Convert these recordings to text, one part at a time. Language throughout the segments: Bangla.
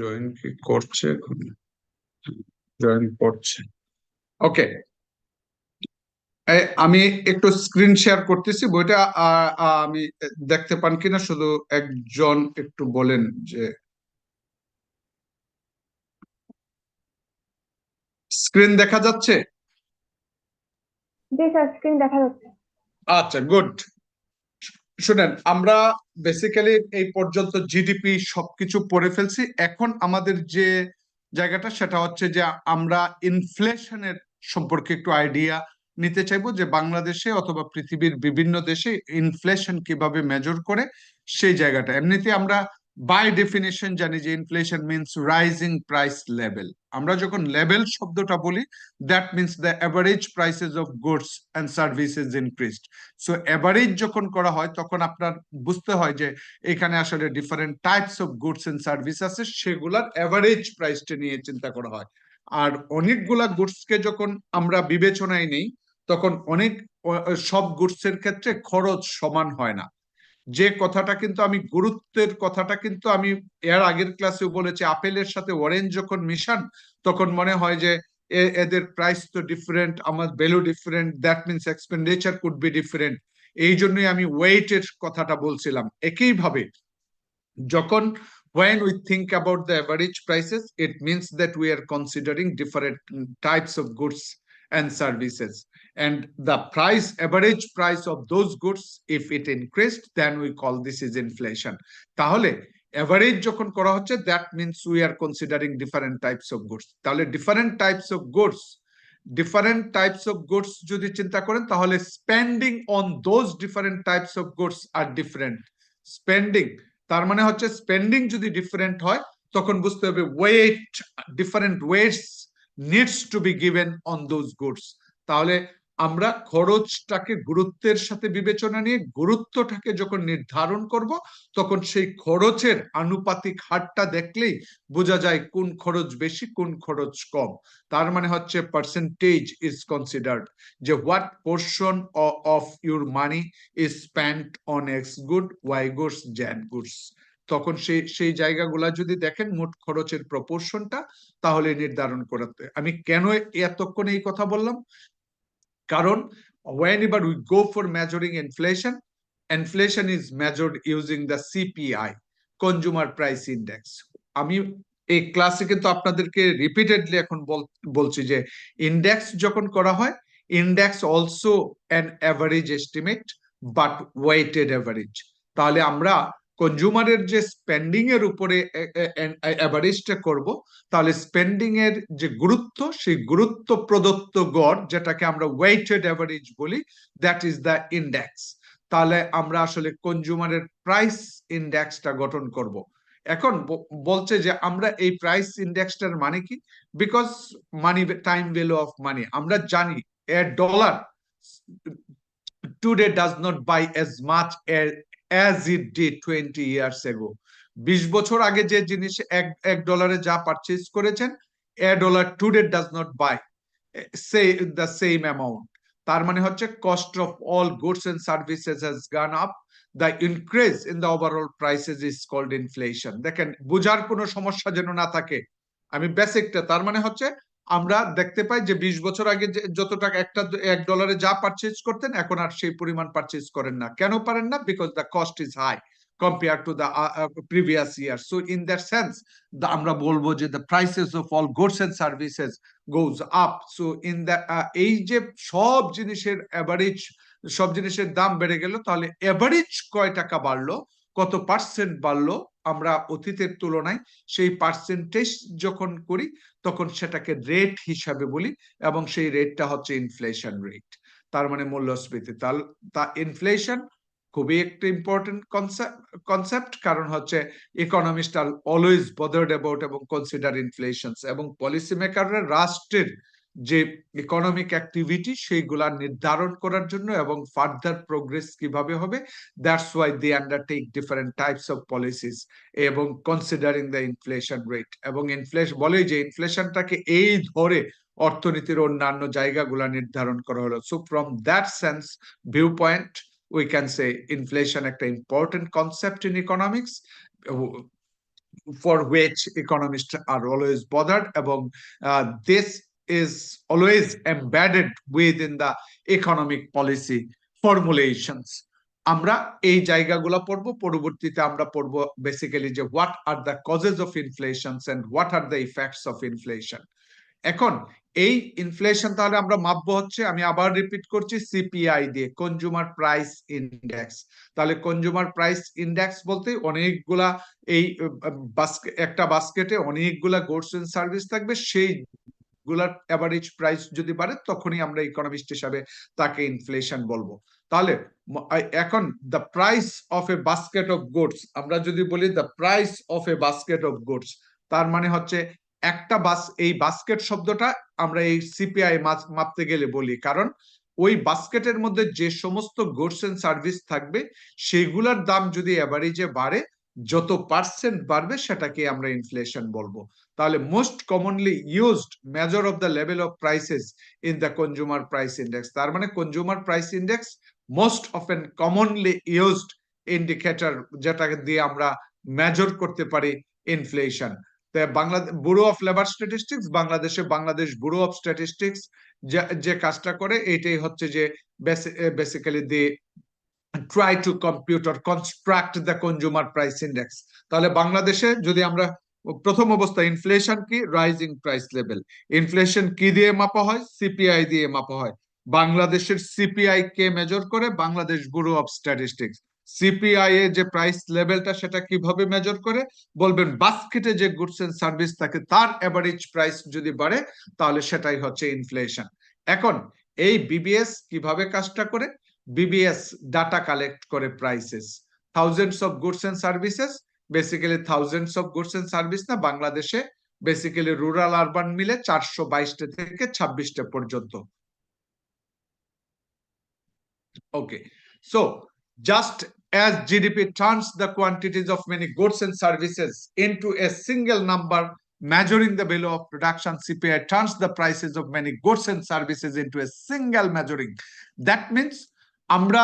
জয়েন কি করছে এখন? জয়েন করছে। ওকে, আমি একটু স্ক্রিন শেয়ার করতেছি বইটা। আমি দেখতে পান কিনা শুধু একজন একটু বলেন যে স্ক্রিন দেখা যাচ্ছে। জি স্যার, স্ক্রিন দেখা যাচ্ছে। আচ্ছা, গুড। শুনেন, আমরা বেসিক্যালি এই পর্যন্ত জিডিপি সবকিছু পড়ে ফেলছি। এখন আমাদের যে জায়গাটা সেটা হচ্ছে যে আমরা ইনফ্লেশনের সম্পর্কে একটু আইডিয়া নিতে চাইবো, যে বাংলাদেশে অথবা পৃথিবীর বিভিন্ন দেশে ইনফ্লেশন কিভাবে মেজর করে সেই জায়গাটা। এমনিতে আমরা বাই ডেফিনেশন জানি যে inflation means rising price level. আমরা যখন লেভেল শব্দটা বলি, that means the average prices of goods and services increased. So average যখন করা হয় তখন আপনার বুঝতে হয় যে এখানে আসলে different types of goods and service আছে, সেগুলার এভারেজ প্রাইসটা নিয়ে চিন্তা করা হয়। আর অনেকগুলা গুডসকে যখন আমরা বিবেচনায় নেই, তখন সব গুডসের ক্ষেত্রে খরচ সমান হয় না। যে কথাটা কিন্তু আমি গুরুত্বের কথাটা কিন্তু আমি এর আগের ক্লাসেও বলেছি, আপেলের সাথে অরেঞ্জ যখন মিশান তখন মনে হয় যে এদের প্রাইস তো ডিফারেন্ট, আমার value different, that means expenditure could be different. এই জন্যই আমি ওয়েটের কথাটা বলছিলাম। একইভাবে যখন when we think about the average prices, it means that we are considering different types of goods and services, and the average price of those goods, if it increased, then we call this is inflation. তাহলে average যখন করা হচ্ছে, that means we are considering different types of goods। তাহলে different types of goods যদি চিন্তা করেন, তাহলে spending on those different types of goods are different। Spending, তার মানে হচ্ছে স্পেন্ডিং যদি ডিফারেন্ট হয় তখন বুঝতে হবে different weights needs to be given on those goods. তাহলে আমরা খরচটাকে গুরুত্বের সাথে বিবেচনা নিয়ে গুরুত্বটাকে যখন নির্ধারণ করব, তখন সেই খরচের আনুপাতিক হারটা দেখলেই বোঝা যায় কোন খরচ বেশি কোন খরচ কম। তার মানে হচ্ছে পার্সেন্টেজ ইজ কনসিডার্ড, যে what portion of your money is spent on X good, Y goods, Z goods. তখন সেই জায়গাগুলা যদি দেখেন মোট খরচের প্রপোর্শনটা, তাহলে নির্ধারণ করতে। আমি কেন এতক্ষণ এই কথা বললাম, কারণ whenever we go for measuring inflation, inflation is measured using the CPI, consumer price index। আমি এই ক্লাসে কিন্তু আপনাদেরকে রিপিটেডলি এখন বলছি যে ইন্ডেক্স যখন করা হয়, index also an average estimate but weighted average. তাহলে আমরা কনজিউমারের যে স্পেন্ডিং এর উপরে অ্যাভারেজটা করব, তাহলে স্পেন্ডিং এর যে গুরুত্ব, সেই গুরুত্ব প্রদত্ত গড়, যেটাকে আমরা ওয়েটেড অ্যাভারেজ বলি, দ্যাট ইজ দ্য ইন্ডেক্স। তাহলে আমরা আসলে কনজিউমারের প্রাইস ইন্ডেক্সটা গঠন করব। এখন বলছে যে আমরা এই প্রাইস ইন্ডেক্সটার মানে কি, because money, time value of money. আমরা জানি এ dollar today does not buy as much as it did 20 years ago। 20 বছর আগে যে জিনিস এক ডলারে যা পারচেজ করেছেন, a dollar today does not buy say the same amount। তার মানে হচ্ছে cost of all goods and services has gone up, the increase in the overall prices is called inflation। দেখেন, বোঝার কোনো সমস্যা যেন না থাকে, আমি বেসিকটা, তার মানে হচ্ছে আমরা দেখতে পাই যে 20 বছর আগে যত টাকা এক ডলারে যা পারচেজ করতেন, এখন আর সেই পরিমাণ পারচেজ করেন না। কেন পারেন না? Because the cost is high compared to the previous year। So in that sense, আমরা বলবো যে the prices of all goods and services goes up। So in the এই যে সব জিনিসের এভারেজ, সব জিনিসের দাম বেড়ে গেল, তাহলে এভারেজ কয় টাকা বাড়লো, কত পার্সেন্ট বাড়লো আমরা অতীতের তুলনায়, সেই পার্সেন্টেজ যখন করি তখন সেটাকে রেট হিসাবে বলি, এবং সেই রেটটা হচ্ছে ইনফ্লেশন রেট, তার মানে মূল্যস্ফীতি। তা ইনফ্লেশন খুবই একটা ইম্পর্টেন্ট কনসেপ্ট, কারণ হচ্ছে economist are always bothered about এবং কনসিডার ইনফ্লেশন, এবং পলিসি মেকাররা রাষ্ট্রের যে ইকোনমিক অ্যাক্টিভিটি সেইগুলা নির্ধারণ করার জন্য এবং ফার্দার প্রোগ্রেস কিভাবে হবে, that's why they undertake different types of policies, এবং কনসিডারিং দ্য ইনফ্লেশন রেট। এবং ইনফ্লেশন বলে যে ইনফ্লেশনটাকে এই ধরে অর্থনীতির অন্যান্য জায়গাগুলা নির্ধারণ করা হলো। So from that sense view point, we can say inflation একটা important concept in economics, for which economists are always bothered, এবং this is always embedded within the economic policy formulations. আমরা এই জায়গাগুলো পড়বো, পরবর্তীতে আমরা পড়বো বেসিক্যালি যে what are the causes of inflations and what are the effects of inflation. এখন এই ইনফ্লেশন তাহলে আমরা মাপবো হচ্ছে, আমি আবার রিপিট করছি, সিপিআই দিয়ে, কনজিউমার প্রাইস ইন্ডেক্স। তাহলে কনজিউমার প্রাইস ইন্ডেক্স বলতে অনেকগুলা এই একটা বাস্কেটে অনেকগুলা গুডস এন্ড সার্ভিস থাকবে, সেই গুলার এভারেজ প্রাইস যদি বাড়ে তখনই আমরা ইকোনমিস্ট হিসাবে তাকে ইনফ্লেশন বলবো। তাহলে এখন the price of a basket of goods, আমরা যদি বলি the price of a basket of goods, তার মানে হচ্ছে একটা এই বাস্কেট শব্দটা আমরা এই সিপিআই মাপতে গেলে বলি, কারণ ওই বাস্কেটের মধ্যে যে সমস্ত গুডস এন্ড সার্ভিস থাকবে সেগুলোর দাম যদি এভারেজে বাড়ে, যত পার্সেন্ট বাড়বে সেটাকে আমরা ইনফ্লেশন বলবো। তাহলে most commonly used measure of the level of prices in the consumer price index, তার মানে consumer price index most often commonly used indicator, যেটাকে দিয়ে আমরা মেজার করতে পারি inflation. Bangladesh bureau of labour statistics, Bangladesh bureau of statistics যে কাজটা করে এটাই হচ্ছে যে basically the try to compute or construct the consumer price index। তাহলে বাংলাদেশে যদি আমরা প্রথম অবস্থা, ইনফ্লেশন কি, রাইজিং প্রাইস লেভেল। ইনফ্লেশন কি দিয়ে মাপা হয়? সিপিআই দিয়ে মাপা হয়। বাংলাদেশের সিপিআই কে মেজর করে? Bangladesh bureau of statistics. CPI এর যে প্রাইস লেভেলটা সেটা কিভাবে মেজর করে? বলবেন বাস্কেটে যে গুডস এন্ড সার্ভিস থাকে তার এভারেজ প্রাইস যদি বাড়ে তাহলে সেটাই হচ্ছে ইনফ্লেশন। এখন এই বিবিএস কিভাবে কাজটা করে? বিবিএস ডাটা কালেক্ট করে prices, thousands of goods and services, basically thousands of goods and service না, বাংলাদেশে বেসিক্যালি রুরাল আরবান মিলে 422টা থেকে 26টা পর্যন্ত। Okay, so just as GDP turns the quantities of many goods and services into a single number measuring the value of production, CPI turns the prices of many goods and services into a single measuring. That means আমরা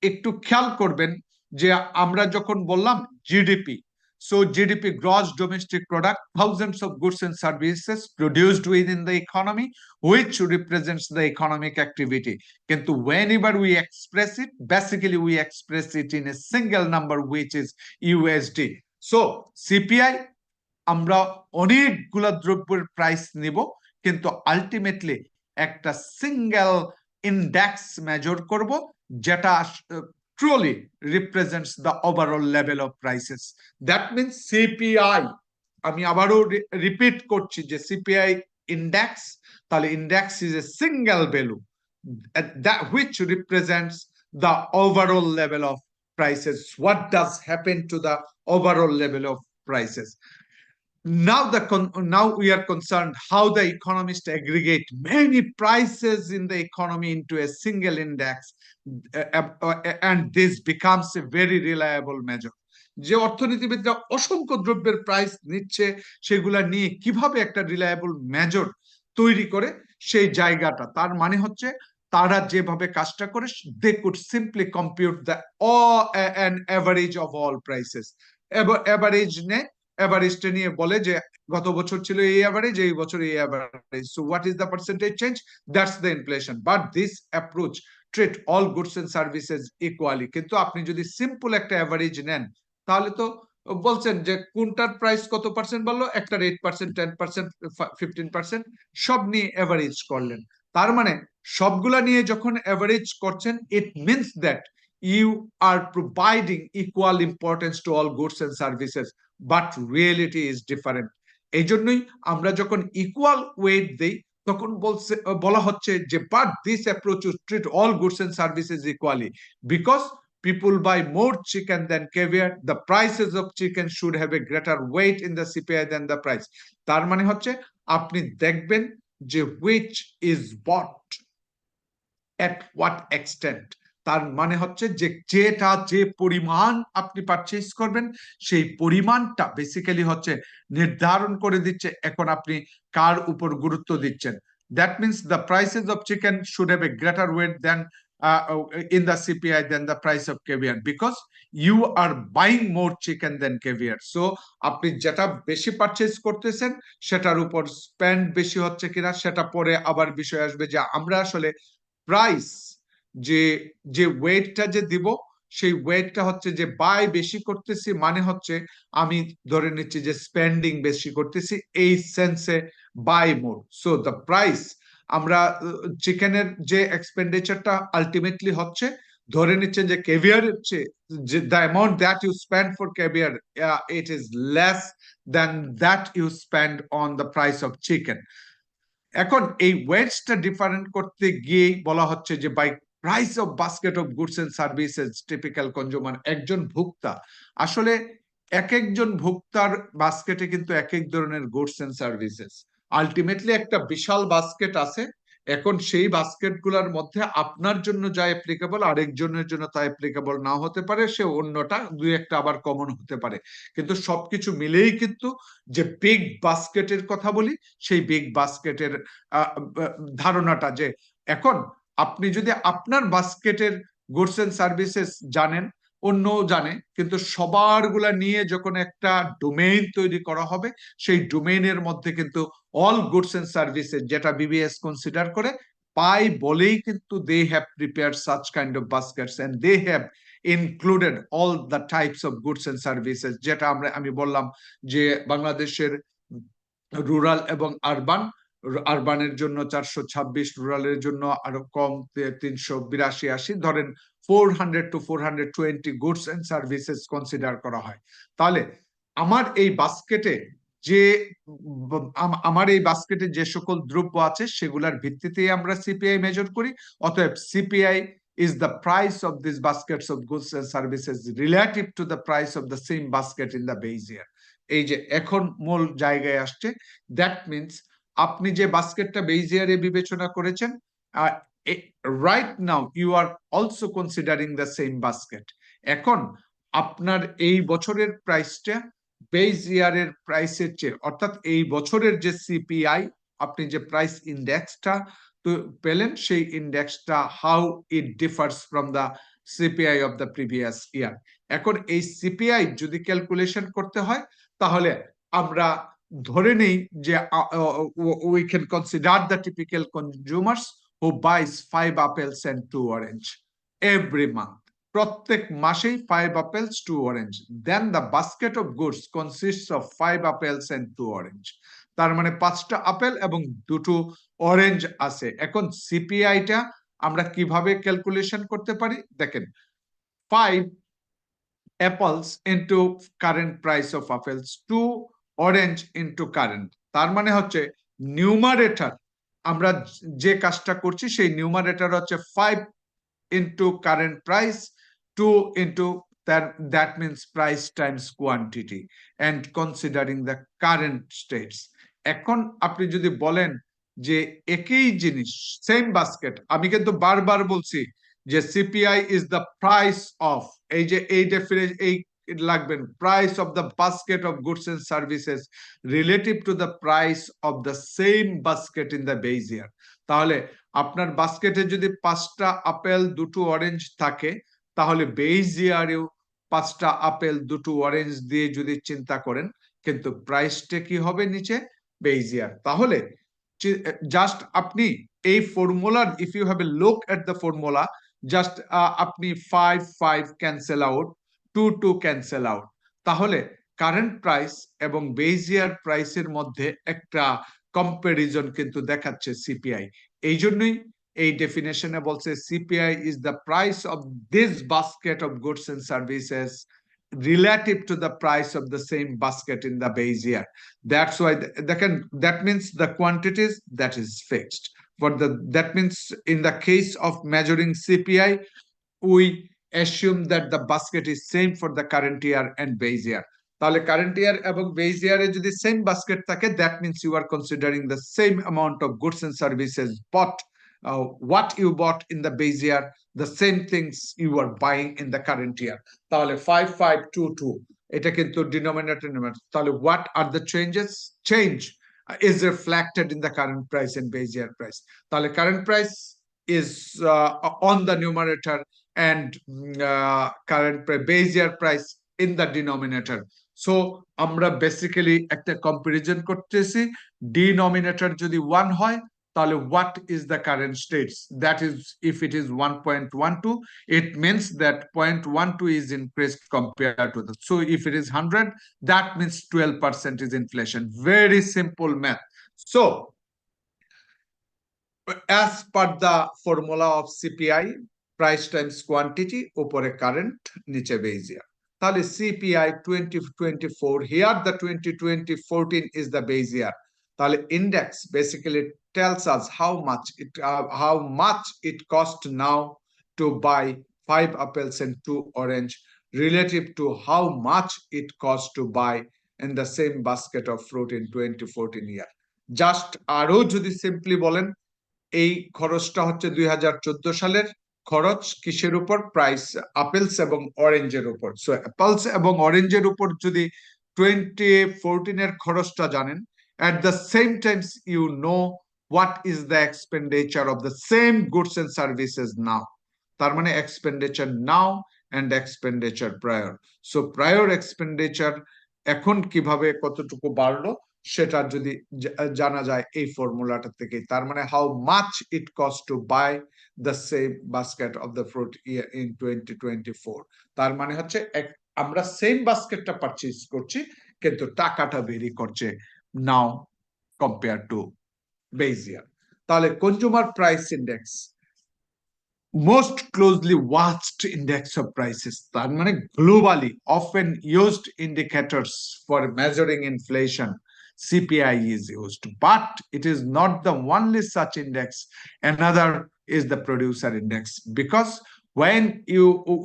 একটু খেয়াল করবেন যে আমরা যখন বললাম GDP, so GDP, gross domestic product, thousands of goods and services produced within the economy, which represents the economic activity. কিন্তু whenever we express it, basically we express it in a single number, which is USD. So CPI আমরা অনেকগুলা দ্রব্যের প্রাইস নিব, কিন্তু আলটিমেটলি একটা সিঙ্গেল ইন্ডেক্স মেজর করব যেটা truly represents the overall level of prices. That means CPI, আমি আবারও রিপিট করছি যে CPI index, তাহলে index is a single value that which represents the overall level of prices. What does happen to the overall level of prices? Now we are concerned how the economists aggregate many prices in the economy into a single index, and this becomes a very reliable measure. যে অর্থনীতিবিদরা অসংখ্য দ্রব্যের প্রাইস নিচ্ছে, সেগুলা নিয়ে কিভাবে একটা রিলায়েবল মেজর তৈরি করে সেই জায়গাটা, তার মানে হচ্ছে তারা যেভাবে কাজটা করে, they could simply compute the an average of all prices, average নেয়, এভারেজটা নিয়ে বলে যে গত বছর ছিল এই এভারেজ, এই বছর এই average, so what is the percentage change, that's the inflation. But this approach treat all goods and services equally. কিন্তু আপনি যদি সিম্পল একটা এভারেজ নেন তাহলে তো বলছেন যে কোনটার প্রাইস কত পার্সেন্ট বাড়লো, একটার 8%, 10%, 15%, সব নিয়ে এভারেজ করলেন। তার মানে সবগুলা নিয়ে যখন এভারেজ করছেন, it means that you are providing equal importance to all goods and services, but reality is different. এই জন্যই আমরা যখন ইকুয়াল ওয়েট দেই তখন বলা হচ্ছে যে but this approach to treat all goods and services equally because people buy more chicken than caviar, the prices of chicken should have a greater weight in the CPI than the price. তার মানে হচ্ছে আপনি দেখবেন যে which is bought at what extent, তার মানে হচ্ছে যে যেটা যে পরিমাণ আপনি পারচেজ করবেন সেই পরিমাণটা বেসিক্যালি হচ্ছে নির্ধারণ করে দিচ্ছে এখন আপনি কার উপর গুরুত্ব দিচ্ছেন। That means the prices of chicken should have a greater weight than in the CPI than the price of caviar, because you are buying more chicken than caviar. So আপনি যেটা বেশি পারচেজ করতেছেন সেটার উপর স্পেন্ড বেশি হচ্ছে কিনা সেটা পরে আবার বিষয় আসবে, যে আমরা আসলে প্রাইস যে যে ওয়েটটা যে দিব সেই ওয়েটটা হচ্ছে যে বাই বেশি করতেছি, মানে হচ্ছে আমি ধরে নিচ্ছি যে স্পেন্ডিং বেশি করতেছি, এই সেন্সে buy more. So the price, আমরা চিকেনের যে এক্সপেন্ডিচারটা আলটিমেটলি হচ্ছে, ধরে নিচ্ছেন যে কেভিয়ারের চেয়ে যে the amount that you spend for caviar, it is less than that you spend on the price of chicken. এখন এই ওয়েটসটা ডিফারেন্ট করতে গিয়েই বলা হচ্ছে যে by price of basket of goods and services typical consumer, একজন ভোক্তা আসলে এক একজন ভোক্তার বাস্কেটে কিন্তু এক এক ধরনের গুডস এন্ড সার্ভিসেস, আলটিমেটলি একটা বিশাল বাস্কেট আছে। এখন সেই বাস্কেট গুলার মধ্যে আপনার জন্য যা অ্যাপ্লিকেবল আরেকজনের জন্য তা অ্যাপ্লিকেবল না হতে পারে, সে অন্যটা দুই একটা আবার কমন হতে পারে, কিন্তু সবকিছু মিলেই কিন্তু যে বিগ বাস্কেটের কথা বলি, সেই বিগ বাস্কেটের ধারণাটা যে এখন আপনি যদি আপনার বাস্কেটের গুডস এন্ড সার্ভিসেস জানেন, অন্যও জানে, কিন্তু সবার গুলা নিয়ে যখন একটা ডোমেইন তৈরি করা হবে, সেই ডোমেইনের মধ্যে কিন্তু অল গুডস এন্ড সার্ভিসেস যেটা বিবিএস কনসিডার করে পাই বলেই কিন্তু they have prepared such kind of baskets and they have included all the types of goods and services, যেটা আমি বললাম যে বাংলাদেশের রুরাল এবং আরবান, আরবানের জন্য 426, রুরালের জন্য আরো কম 382-80, ধরেন 400 to 420 goods and services consider করা হয়। তাহলে আমার এই বাস্কেটে যে আমার এই বাস্কেটে যে সকল দ্রব্য আছে সেগুলোর ভিত্তিতেই আমরা সিপিআই মেজর করি। অতএব CPI is the price of these baskets of goods and services relative to the price of the same basket in the base year. এই যে এখন মূল জায়গায় আসছে, দ্যাট মিনস আপনি যে বাস্কেটটা বেজ ইয়ারে বিবেচনা করেছেন, right now you are also considering the same basket. এখন আপনার এই বছরের প্রাইসটা বেজ ইয়ারের প্রাইসের চেয়ে, অর্থাৎ এই বছরের যে সিপিআই আপনি যে প্রাইস ইন্ডেক্সটা তো পেলেন, সেই ইন্ডেক্সটা how it differs from the CPI of the previous year. এখন এই সিপিআই যদি ক্যালকুলেশন করতে হয় তাহলে আমরা ধরে নেই যে we can consider the typical consumers who buys 5 apples and 2 orange every month. প্রত্যেক মাসেই 5 apples 2 orange, then the basket of goods consists of 5 apples and 2 orange. তার মানে 5টা আপেল এবং 2টো অরেঞ্জ আছে। এখন সিপিআইটা আমরা কিভাবে ক্যালকুলেশন করতে পারি দেখেন, 5 apples into current price of apples, 2 orange into current, তার মানে হচ্ছে নিউমারেটর আমরা যে কাজটা করছি সেই নিউমারেটর হচ্ছে 5 into current price, 2 into that means price times quantity and considering the current states. এখন আপনি যদি বলেন যে একই জিনিস সেম বাস্কেট, আমি কিন্তু বারবার বলছি যে CPI is the price of, এই যে এই ডেফিনেশন এই লাগবেন, price of the basket of goods and services relative to the price of the same basket in the base year. তাহলে আপনার বাস্কেটে যদি 5টা আপেল 2টো অরেঞ্জ থাকে, তাহলে বেজ ইয়ারেও 5টা আপেল 2টো অরেঞ্জ দিয়ে যদি চিন্তা করেন, কিন্তু প্রাইসটা কি হবে নিচে বেজ ইয়ার। তাহলে জাস্ট আপনি এই ফর্মুলার, if you have a look at the formula, just আপনি 5 5 ক্যান্সেল আউট, 2 2 ক্যান্সেল আউট, তাহলে কারেন্ট প্রাইস এবং বেজ ইয়ার প্রাইসের মধ্যে একটা কম্পারিজন কিন্তু দেখাচ্ছে সিপিআই। এই জন্যই এই ডেফিনেশনে বলছে CPI is the price of this basket of goods and services relative to the price of the same basket in the base year. That's why that means the quantities that is fixed. That means in the case of measuring CPI, we assume that the basket is same for the current year and base year. তাহলে কারেন্ট ইয়ার এবং বেজ ইয়ারে যদি সেম বাস্কেট থাকে, that means you are considering the same amount of goods and services, but what you bought in the base year, the same things you are buying in the current year. তাহলে 5 5 2 2 এটা কিন্তু ডিনোমিনেটর নিউমারেটর। তাহলে what are the changes? Change is reflected in the current price and base year price. তাহলে current price is on the numerator and current base year price in the denominator. So আমরা বেসিক্যালি একটা কম্পারিজন করতেছি, ডিনোমিনেটর যদি 1 হয় তাহলে what is the current states, that is if it is 1.12 it means that 0.12 is increased compared to the, so if it is 100 that means 12% is inflation. Very simple math. So as per the formula of CPI, price times quantity উপরে current নিচে base year, তাহলে CPI 2024, here the 2014 is the base year, তাহলে index basically tells us how much it cost now to buy 5 apples and 2 orange relative to how much it cost to buy in the same basket of fruit in 2014 year. Just আরো যদি simply বলেন, এই খরচটা হচ্ছে 2014 সালের খরচ কিসের উপর, প্রাইস আপেলস এবং অরেঞ্জের উপর। সো অ্যাপলস এবং অরেঞ্জের উপর যদি 2014 এর খরচটা জানেন, at the same times you know what is the expenditure of the same goods and services now, তার মানে expenditure now and expenditure prior. So prior expenditure এখন কিভাবে কতটুকু বাড়লো সেটা যদি জানা যায় এই ফর্মুলাটা থেকে, তার মানে how much it cost to buy the same basket of the fruit in 2024, তার মানে হচ্ছে আমরা সেম বাস্কেটটা পারচেজ করছি কিন্তু টাকাটা ভেরি করছে নাও কম্পেয়ার টু বেস ইয়ার। তাহলে consumer price index most closely watched index of prices, তার মানে globally often used indicators for measuring inflation. CPI is used, but it is not the only such index. Another is the producer index, because when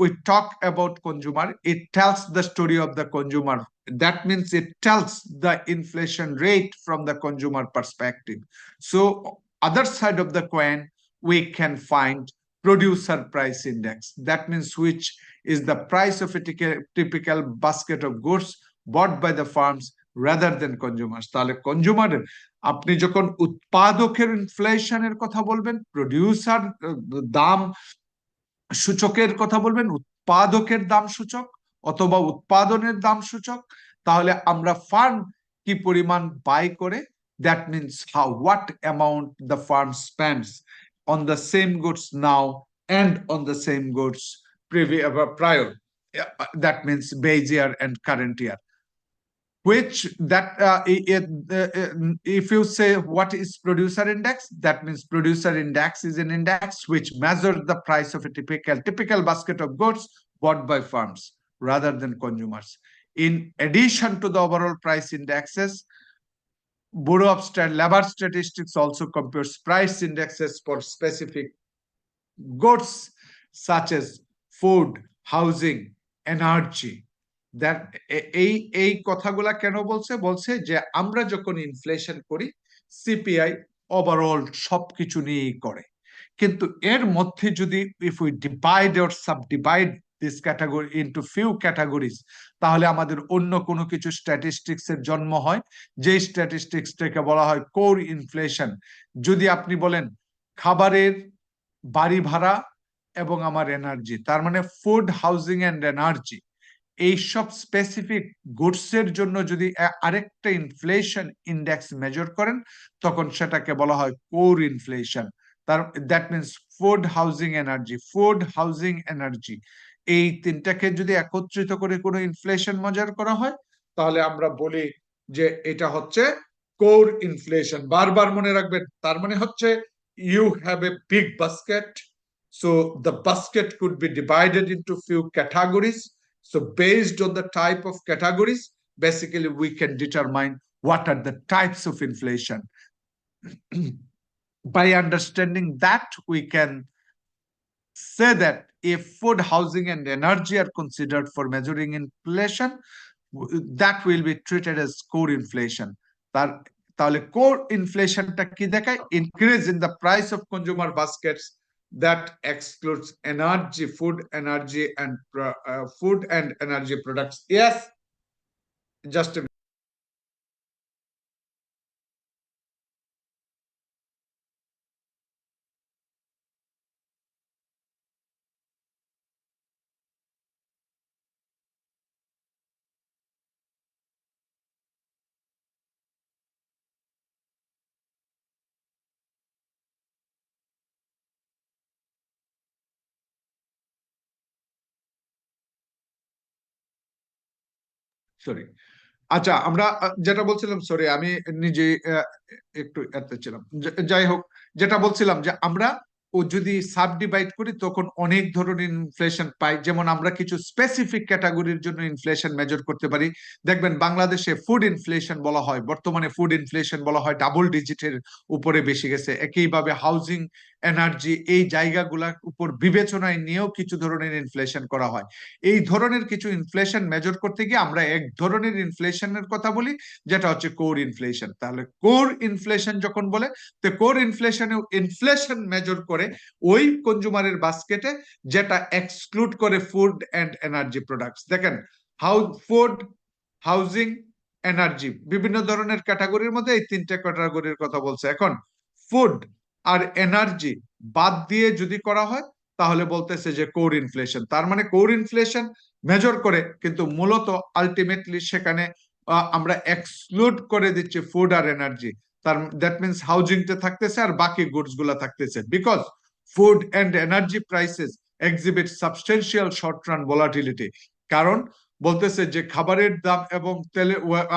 we talk about consumer, it tells the story of the consumer. That means it tells the inflation rate from the consumer perspective. So other side of the coin, we can find producer price index. That means which is the price of a typical basket of goods bought by the farms rather than consumers. তাহলে কনজিউমারের আপনি যখন উৎপাদকের ইনফ্লেশনের কথা বলবেন, প্রোডিউসার দাম সূচকের কথা বলবেন, উৎপাদকের দাম সূচক অথবা উৎপাদনের দাম সূচক, তাহলে আমরা ফার্ম কি পরিমাণ বাই করে, that means what amount the farm spends on the same goods now and on the same goods prior. That means base year and current year. Which that if you say what is producer index, that means producer index is an index which measures the price of a typical basket of goods bought by farms rather than consumers. In addition to the overall price indexes, Bureau of Labor Statistics also compares price indexes for specific goods such as food, housing, energy. That এই কথাগুলা কেন বলছে যে আমরা যখন ইনফ্লেশন করি সিপিআই ওভারঅল সবকিছু নিয়েই করে, কিন্তু এর মধ্যে যদি if we divide or subdivide this category into few categories, তাহলে আমাদের অন্য কোনো কিছু স্ট্যাটিস্টিক্স এর জন্ম হয়, যে স্ট্যাটিস্টিক্সটাকে বলা হয় কোর ইনফ্লেশন। যদি আপনি বলেন খাবারের, বাড়ি ভাড়া এবং আমার এনার্জি, তার মানে ফুড, হাউজিং এন্ড এনার্জি, এইসব স্পেসিফিক গুডসের জন্য যদি আরেকটা ইনফ্লেশন ইন্ডেক্স মেজর করেন তখন সেটাকে বলা হয় core inflation. That means food, housing, energy, food, housing, energy, এই তিনটাকে যদি একত্রিত করে কোনো ইনফ্লেশন মেজর করা হয় তাহলে আমরা বলি যে এটা হচ্ছে কোর ইনফ্লেশন। বারবার মনে রাখবেন, তার মানে হচ্ছে you have a big basket, so the basket could be divided into few categories. So based on the type of categories, basically we can determine what are the types of inflation. By understanding that, we can say that if food, housing, and energy are considered for measuring inflation, that will be treated as core inflation. তাহলে core inflationটা কি দেখায়? Increase in the price of consumer baskets that excludes energy, food, and energy products. Yes, just a sorry. আচ্ছা, আমরা যেটা বলছিলাম, সরি আমি নিজে একটু এতে ছিলাম। যাই হোক, যেটা বলছিলাম যে আমরা যদি সাব ডিভাইড করি তখন অনেক ধরনের ইনফ্লেশন পাই। যেমন আমরা কিছু স্পেসিফিক ক্যাটাগরির জন্য ইনফ্লেশন মেজর করতে পারি। দেখবেন বাংলাদেশে ফুড ইনফ্লেশন বলা হয়, বর্তমানে ফুড ইনফ্লেশন বলা হয় ডাবল ডিজিটের উপরে বেশি গেছে। একইভাবে হাউজিং, এনার্জি, এই জায়গাগুলোর উপর বিবেচনায় নিয়েও কিছু ধরনের ইনফ্লেশন করা হয়। এই ধরনের কিছু ইনফ্লেশন মেজর করতে গিয়ে আমরা এক ধরনের ইনফ্লেশনের কথা বলি, যেটা হচ্ছে কোর ইনফ্লেশন। তাহলে কোর ইনফ্লেশন যখন বলে, তো কোর ইনফ্লেশনে ইনফ্লেশন মেজর করে ওই কনজুমারের বাস্কেটে, যেটা এক্সক্লুড করে ফুড এন্ড এনার্জি প্রোডাক্টস। দেখেন, ফুড, হাউজিং, এনার্জি, বিভিন্ন ধরনের ক্যাটাগরির মধ্যে এই তিনটে ক্যাটাগরির কথা বলছে। এখন ফুড আর এনার্জি বাদ দিয়ে যদি করা হয়, তাহলে বলতেছে যে কোর ইনফ্লেশন। তার মানে কোর ইনফ্লেশন মেজর করে, কিন্তু মূলত আলটিমেটলি সেখানে আমরা এক্সক্লুড করে দিচ্ছি ফুড আর এনার্জি। তার দ্যাট মিনস হাউজিংটা থাকতেছে আর বাকি গুডস গুলা থাকতেছে, because food and energy prices exhibit substantial short run volatility. কারণ বলতেছে যে খাবারের দাম এবং তেলে,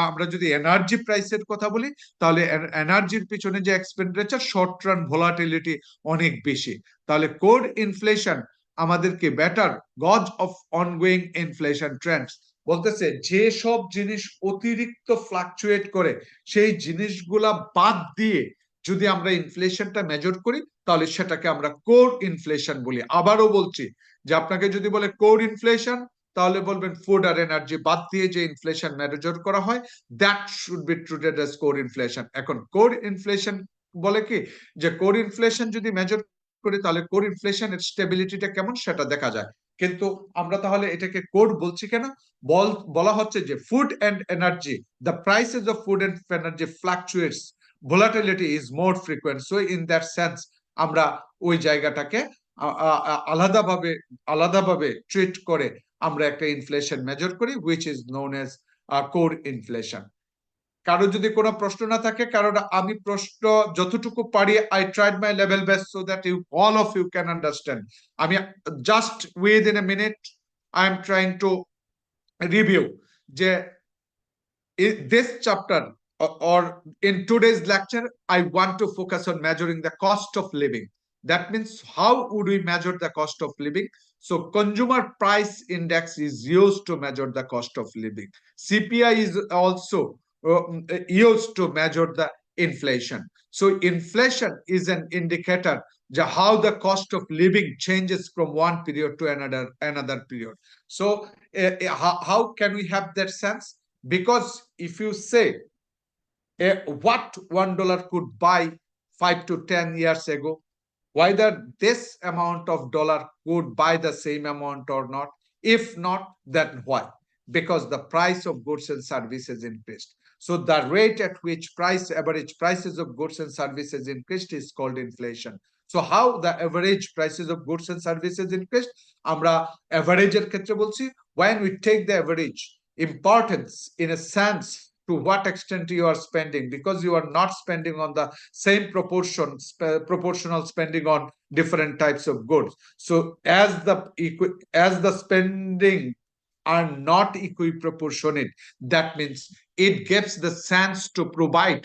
আমরা যদি এনার্জি প্রাইসের কথা বলি, তাহলে এনার্জির পিছনে যে এক্সপেন্ডিচার, শর্ট রান ভলাটিলিটি অনেক বেশি। তাহলে কোর ইনফ্লেশন আমাদেরকে বেটার গজ অফ অনগোয়িং ইনফ্লেশন ট্রেন্ডস বলতেছে, যে সব জিনিস অতিরিক্ত ফ্লাকচুয়েট করে সেই জিনিসগুলা বাদ দিয়ে যদি আমরা ইনফ্লেশনটা মেজর করি, তাহলে সেটাকে আমরা কোর ইনফ্লেশন বলি। আবারও বলছি যে আপনাকে যদি বলে কোর ইনফ্লেশন, তাহলে বলবেন ফুড আর এনার্জি বাদ দিয়ে যে ইনফ্লেশন মেজর করা হয়, that should be treated as core inflation. এখন কোর ইনফ্লেশন বলে কি, যে কোর ইনফ্লেশন যদি মেজর করি, তাহলে কোর ইনফ্লেশনের স্টেবিলিটিটা কেমন সেটা দেখা যায়। কিন্তু আমরা তাহলে এটাকে কোর বলছি কেন? বলা হচ্ছে যে food and energy, the prices of food and energy fluctuates, volatility is more frequent. So in that sense আমরা ওই জায়গাটাকে আলাদাভাবে আলাদাভাবে ট্রিট করে আমরা একটা ইনফ্লেশন মেজর করি, which is known as core inflation. কারো যদি কোনো প্রশ্ন না থাকে, কারণ আমি প্রশ্ন যতটুকু পারি, I tried my level best so that you all of you can understand. আমি just within a minute I am trying to review যে this chapter, or in today's lecture, I want to focus on measuring the cost of living. That means how would we measure the cost of living? So consumer price index is used to measure the cost of living. CPI is also used to measure the inflation. So inflation is an indicator of how the cost of living changes from one period to another period. So how can we have that sense? Because if you say what $1 could buy 5 to 10 years ago, whether this amount of dollar could buy the same amount or not, if not, then why? Because the price of goods and services increased. So the rate at which average prices of goods and services increased is called inflation. So how the average prices of goods and services increased? আমরা অ্যাভারেজের ক্ষেত্রে বলছি, when we take the average importance in a sense to what extent you are spending, because you are not spending on the same proportional spending on different types of goods. So as the spending are not equiproportionate, that means it gives the sense to provide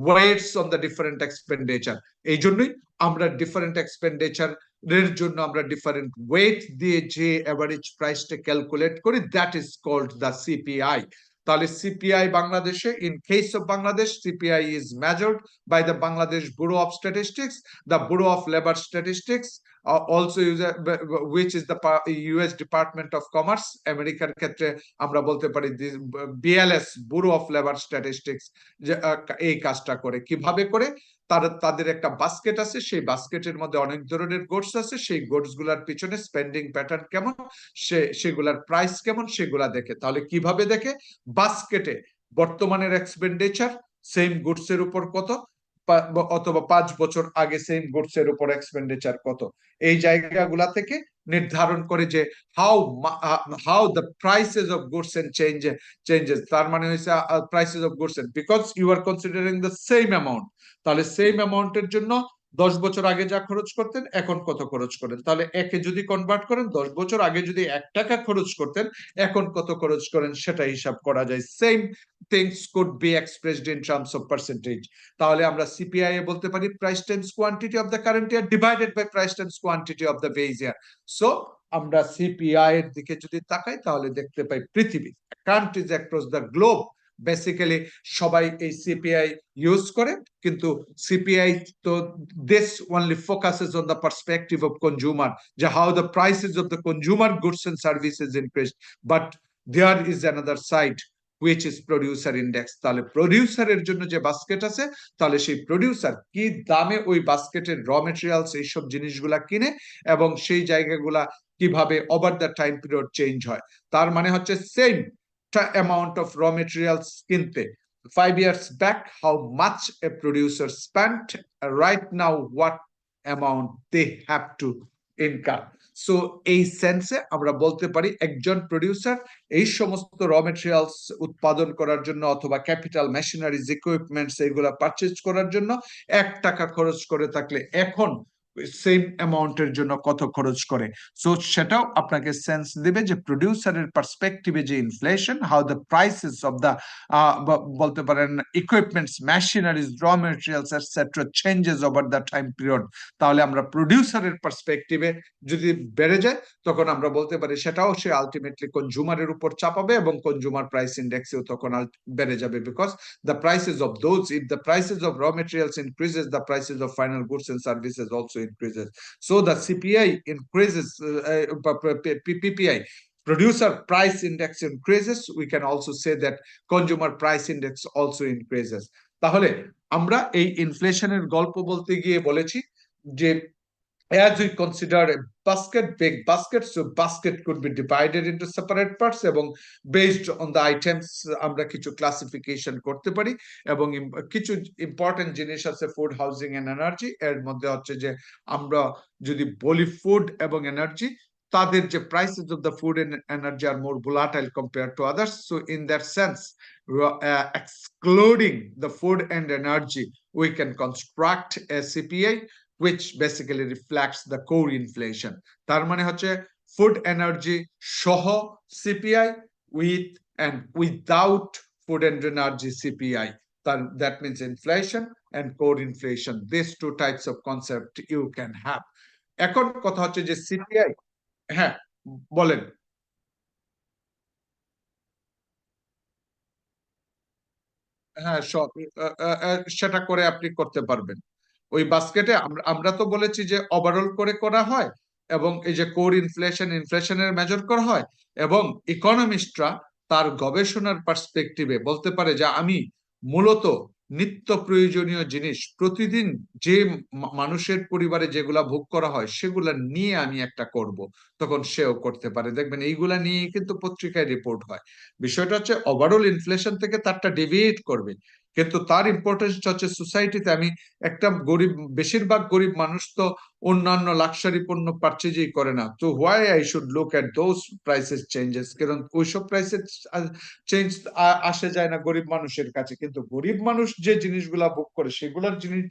weights on the different expenditure. এই জন্যই আমরা different expenditure এর জন্য আমরা different weight দিয়ে যে average প্রাইসটা ক্যালকুলেট করি, that is called the CPI. তাহলে সিপিআই বাংলাদেশে, in case of Bangladesh, CPI is measured by the Bangladesh Bureau of Statistics, the Bureau of Labor Statistics, also which is the US Department of Commerce. আমেরিকার ক্ষেত্রে আমরা বলতে পারি BLS, Bureau of Labor Statistics, এই কাজটা করে। কিভাবে করে? তাদের একটা বাস্কেট আছে, সেই বাস্কেটের মধ্যে অনেক ধরনের গুডস আছে, সেই গুডস গুলার পিছনে স্পেন্ডিং প্যাটার্ন কেমন, সেগুলার প্রাইস কেমন, সেগুলা দেখে। তাহলে কিভাবে দেখে? বাস্কেটে বর্তমানের এক্সপেন্ডিচার সেম গুডস এর উপর কত, অথবা 5 বছর আগে সেম গুডস এর উপর এক্সপেন্ডিচার কত, এই জায়গাগুলা থেকে নির্ধারণ করে যে how the prices of goods and changes. তার মানে হচ্ছে prices of goods and, because you are considering the same amount, তাহলে সেম অ্যামাউন্টের জন্য 10 বছর আগে যা খরচ করতেন এখন কত খরচ করেন, তাহলে একে যদি কনভার্ট করেন 10 বছর আগে যদি 1 টাকা খরচ করতেন এখন কত খরচ করেন সেটা হিসাব করা যায়। Same things could be expressed in terms of percentage. তাহলে আমরা সিপিআই এ বলতে পারি price times quantity of the current year divided by price times quantity of the base year. So আমরা সিপিআই এর দিকে যদি তাকাই তাহলে দেখতে পাই পৃথিবী countries across the globe basically সবাই এই সিপিআই ইউজ করে, কিন্তু সিপিআই তো this only focuses on the perspective of consumer, how the prices of the consumer goods and services increased, but there is another side which is producer index। তাহলে প্রডিউসারের জন্য যে বাস্কেট আছে, তাহলে সেই প্রডিউসার কি দামে ওই বাস্কেটের র মেটেরিয়ালস এইসব জিনিসগুলা কিনে এবং সেই জায়গাগুলা কিভাবে over the time period change হয়। তার মানে হচ্ছে same amount of raw materials কিনতে 5 years back how much a producer spent, right now what amount they have to incur। So এই সেন্সে আমরা বলতে পারি একজন প্রডিউসার এই সমস্ত র মেটেরিয়ালস উৎপাদন করার জন্য অথবা ক্যাপিটাল মেশিনারিজ ইকুইপমেন্টস এগুলা পারচেজ করার জন্য 1 টাকা খরচ করে থাকলে এখন সেম অ্যামাউন্টের জন্য কত খরচ করে। সো সেটাও আপনাকে সেন্স দেবে যে প্রডিউসারের পার্সপেক্টিভে যে inflation, how the prices of the বলতে পারেন equipments machineries raw materials etcetera changes over the time period. তাহলে আমরা প্রডিউসারের পার্সপেক্টিভে যদি বেড়ে যায় তখন আমরা বলতে পারি সেটাও সে আলটিমেটলি কনজিউমারের উপর চাপাবে এবং কনজিউমার প্রাইস ইন্ডেক্সেও তখন বেড়ে যাবে, because the prices of those, if the prices of raw materials increases the prices of final goods and services also increases। So the CPI increases, PPI, producer price index increases, we can also say that consumer price index also increases। তাহলে আমরা এই ইনফ্লেশনের গল্প বলতে গিয়ে বলেছি যে as we consider a basket, big basket, so basket could be divided into separate parts এবং based on the items আমরা কিছু ক্লাসিফিকেশন করতে পারি এবং কিছু ইম্পর্টেন্ট জিনিস আছে ফুড, হাউজিং এন্ড এনার্জি। এর মধ্যে হচ্ছে যে আমরা যদি বলি ফুড এবং এনার্জি, তাদের যে prices of the food and energy are more volatile compare to others. So in that sense excluding the food and energy we can construct a CPI which basically reflects the core inflation। তার মানে হচ্ছে ফুড এনার্জি সহ CPI with and without food and energy CPI, that means inflation and core inflation, these two types of concept you can have। এখন কথা হচ্ছে যে সিপিআই, হ্যাঁ বলেন। হ্যাঁ সব সেটা করে আপনি করতে পারবেন ওই বাস্কেটে। আমরা তো বলেছি যে ওভারঅল করে করা হয় এবং এই যে কোর ইনফ্লেশন, ইনফ্লেশনের মেজর করা হয় এবং ইকোনমিস্টরা তার গবেষণার পার্সপেক্টিভে বলতে পারে যে আমি মূলত নিত্য প্রয়োজনীয় জিনিস প্রতিদিন যে মানুষের পরিবারে যেগুলা ভোগ করা হয় সেগুলা নিয়ে আমি একটা করব, তখন সেও করতে পারে। দেখবেন এইগুলা নিয়ে কিন্তু পত্রিকায় রিপোর্ট হয়। বিষয়টা হচ্ছে ওভারঅল ইনফ্লেশন থেকে তারটা ডেভিয়েট করবে, কিন্তু তার ইম্পর্টেন্স হচ্ছে সোসাইটিতে আমি একটা গরিব, বেশিরভাগ গরিব মানুষ তো অন্যান্য লাক্সারি পণ্য পারচেজই করে না, তো why I should look at those prices changes, কারণ ওইসব প্রাইসেস চেঞ্জ আসে যায় না গরিব মানুষের কাছে, কিন্তু গরিব মানুষ যে জিনিসগুলা ভোগ করে সেগুলোর জিনিস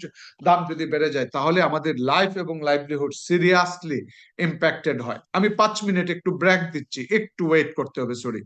দাম যদি বেড়ে যায় তাহলে আমাদের লাইফ এবং লাইভলিহুড সিরিয়াসলি ইম্প্যাক্টেড হয়। আমি 5 মিনিট একটু ব্রেক দিচ্ছি, একটু ওয়েট করতে হবে, সরি।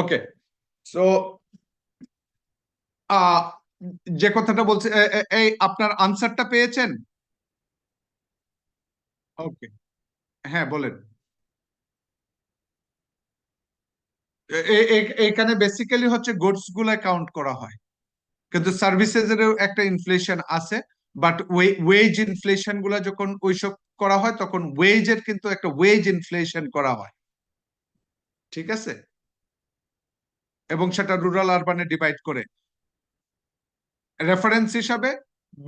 ওকে, সো যে কথাটা বলছে, এই আপনার আনসারটা পেয়েছেন? ওকে, হ্যাঁ বলেন। এখানে বেসিক্যালি হচ্ছে গুডস গুলা কাউন্ট করা হয়, কিন্তু সার্ভিসেস এরও একটা ইনফ্লেশন আছে। বাট ওয়েজ ইনফ্লেশন গুলা যখন ওইসব করা হয়, তখন ওয়েজের কিন্তু একটা ওয়েজ ইনফ্লেশন করা হয়, ঠিক আছে, এবং সেটা রুরাল আরবানে ডিভাইড করে। রেফারেন্স হিসাবে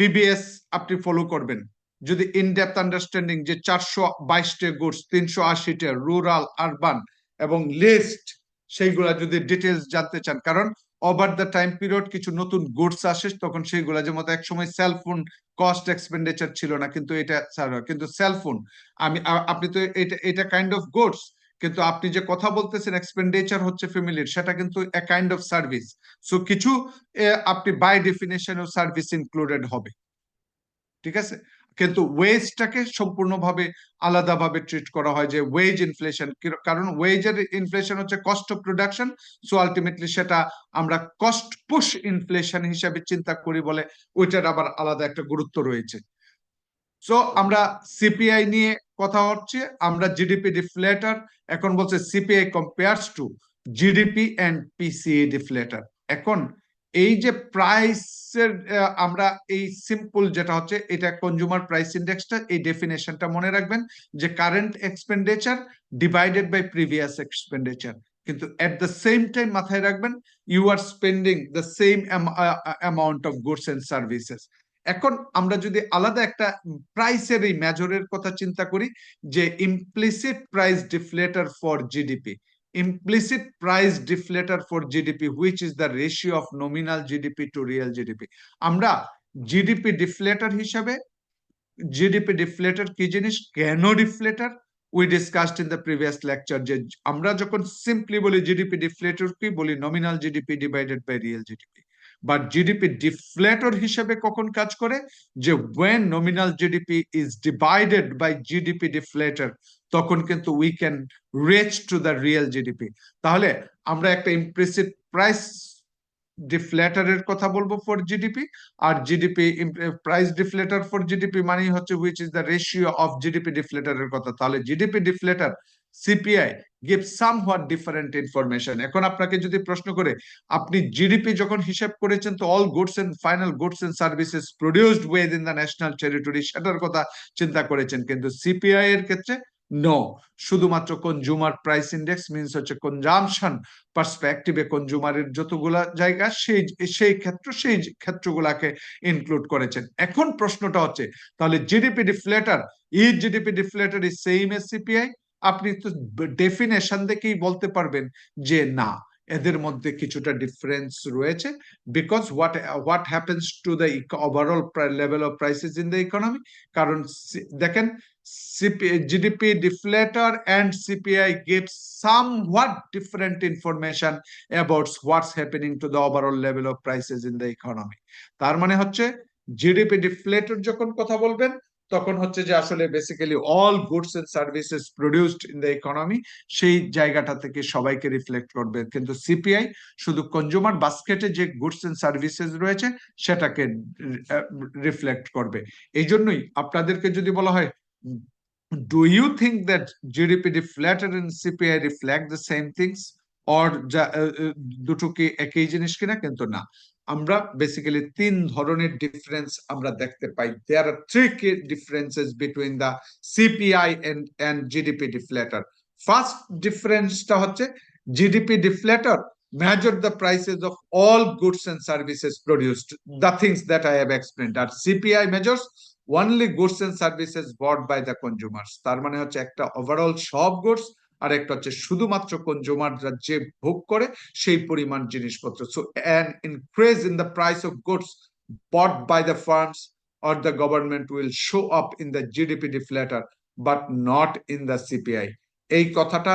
বিবিএস আপনি ফলো করবেন, যদি ইন ডেপথ আন্ডারস্ট্যান্ডিং যে 422টে গুডস, 380টে রুরাল আরবান এবং লিস্ট, সেইগুলা যদি ডিটেলস জানতে চান, কারণ ওভার দ্য টাইম পিরিয়ড কিছু নতুন গুডস আসে, তখন সেইগুলা, যেমন এক সময় সেলফোন কস্ট এক্সপেন্ডিচার ছিল না, কিন্তু এটা স্যার, কিন্তু সেলফোন, আপনি তো এটা এটা কাইন্ড অফ গুডস, কিন্তু আপনি যে কথা বলতেছেন এক্সপেন্ডিচার হচ্ছে ফ্যামিলির, সেটা কিন্তু a kind of service. So কিছু আপনি বাই ডেফিনেশন সার্ভিস ইনক্লুডেড হবে, ঠিক আছে, কিন্তু ওয়েজটাকে সম্পূর্ণভাবে আলাদাভাবে ট্রিট করা হয়, যে ওয়েজ ইনফ্লেশন, কারণ ওয়েজের ইনফ্লেশন হচ্ছে cost of production. So ultimately সেটা আমরা কস্ট পুশ ইনফ্লেশন হিসাবে চিন্তা করি বলে ওইটার আবার আলাদা একটা গুরুত্ব রয়েছে। সো আমরা সিপিআই নিয়ে কথা হচ্ছে, আমরা জিডিপি ডিফ্লেটার, এখন বলছে CPI compares to GDP and PCA deflator. এখন এই যে প্রাইসের, আমরা এই সিম্পল যেটা হচ্ছে, এটা কনজিউমার প্রাইস ইন্ডেক্সটা, এই ডেফিনেশনটা মনে রাখবেন, যে current expenditure divided by previous expenditure, কিন্তু এট দ্য সেম টাইম মাথায় রাখবেন you are spending the same amount of goods and services. এখন আমরা যদি আলাদা একটা প্রাইসের এই মেজরের কথা চিন্তা করি, যে implicit price deflator for GDP, implicit price deflator for GDP, which is the ratio of nominal GDP to real GDP. আমরা জিডিপি ডিফ্লেটার হিসাবে, জিডিপি ডিফ্লেটার কি জিনিস, কেন deflator, we discussed in the previous lecture, যে আমরা যখন সিম্পলি বলি জিডিপি ডিফ্লেটর কি বলি, nominal GDP divided by real GDP. But GDP deflator হিসেবে কখন কাজ করে, যে when nominal GDP is divided by GDP deflator, তখন কিন্তু we can reach to the real GDP। তাহলে আমরা একটা ইমপ্লিসিট প্রাইস ডিফ্লেটারের কথা বলবো ফর জিডিপি, আর GDP price deflator for GDP মানে হচ্ছে which is the ratio of GDP ডিফ্লেটারের কথা। তাহলে GDP deflator CPI give somewhat different information. এখন আপনাকে যদি প্রশ্ন করে, আপনি জিডিপি যখন হিসাব করেছেন, তো all goods and final goods and services produced within the national territory, সেটার কথা চিন্তা করেছেন, কিন্তু সিপিআই এর ক্ষেত্রে নো, শুধুমাত্র কনজিউমার প্রাইস ইন্ডেক্স মিনস হচ্ছে কনজামশন পার্সপেক্টিভে কনজিউমারের যতগুলা জায়গা, সেই সেই ক্ষেত্র, সেই ক্ষেত্রগুলাকে ইনক্লুড করেছেন। এখন প্রশ্নটা হচ্ছে, তাহলে GDP ডিফ্লেটার, is GDP ডিফ্লেটার is same S CPI? আপনি তো ডেফিনেশন দেখেই বলতে পারবেন যে না, এদের মধ্যে কিছুটা ডিফারেন্স রয়েছে, because what happens to the overall level of prices in the economy. কারণ দেখেন, GDP deflator and CPI gives somewhat different information about what's happening to the overall level of prices in the economy। তার মানে হচ্ছে জিডিপি ডিফ্লেটর যখন কথা বলবেন, তখন হচ্ছে যে আসলে basically all goods and services produced in the economy, সেই জায়গাটা থেকে সবাইকে রিফ্লেক্ট করবে, কিন্তু সিপিআই শুধু কনজিউমার বাস্কেটে যে গুডস এন্ড সার্ভিসেস রয়েছে সেটাকে রিফ্লেক্ট করবে। এই জন্যই আপনাদেরকে যদি বলা হয়, do you think that GDP deflator and CPI reflect the same things, or দুটো কি একই জিনিস কিনা? কিন্তু না, আমরা বেসিক্যালি তিন ধরনের ডিফারেন্স আমরা দেখতে পাই। There are three key differences between the CPI and GDP deflator. First ডিফারেন্সটা হচ্ছে, GDP deflator measure the prices of all goods and services produced, the things that I have explained, R CPI measures only goods and services bought by the consumers। তার মানে হচ্ছে একটা ওভারঅল সব গুডস, আর একটা হচ্ছে শুধুমাত্র কনজিউমাররা যে ভোগ করে সেই পরিমাণ জিনিসপত্র। So an increase in the price of goods bought by the firms or the government will show up in the GDP deflator but not in the CPI। এই কথাটা